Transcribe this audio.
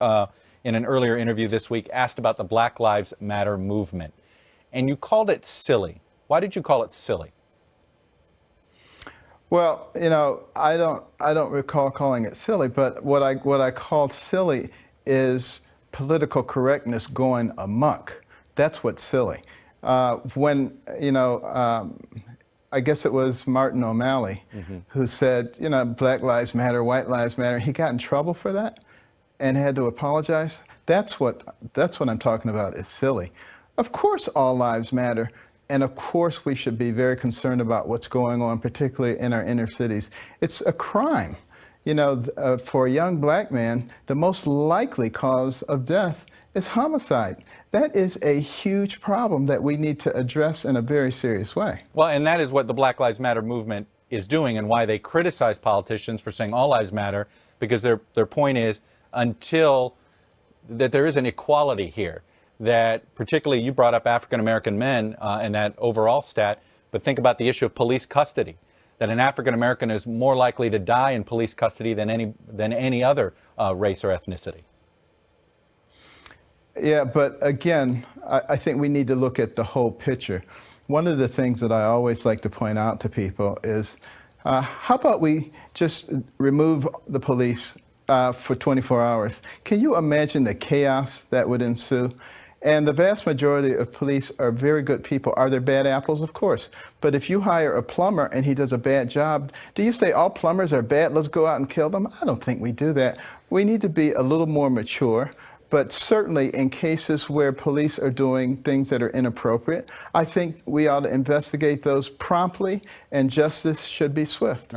in an earlier interview this week, asked about the Black Lives Matter movement, and you called it silly. Why did you call it silly? Well, I don't recall calling it silly, but what I called silly is political correctness going amok. That's what's silly. When I guess it was Martin O'Malley who said, Black Lives Matter, White Lives Matter. He got in trouble for that and had to apologize. That's what I'm talking about is silly. Of course, all lives matter. And of course, we should be very concerned about what's going on, particularly in our inner cities. It's a crime. For a young black man, the most likely cause of death is homicide. That is a huge problem that we need to address in a very serious way. Well, and that is what the Black Lives Matter movement is doing, and why they criticize politicians for saying all lives matter, because their point is until that there is an equality here. That particularly you brought up African American men and that overall stat, but think about the issue of police custody, that an African American is more likely to die in police custody than any other race or ethnicity. Yeah, but again, I think we need to look at the whole picture. One of the things that I always like to point out to people is, how about we just remove the police for 24 hours? Can you imagine the chaos that would ensue? And the vast majority of police are very good people. Are there bad apples? Of course. But if you hire a plumber and he does a bad job, do you say all plumbers are bad? Let's go out and kill them? I don't think we do that. We need to be a little more mature. But certainly in cases where police are doing things that are inappropriate, I think we ought to investigate those promptly, and justice should be swift.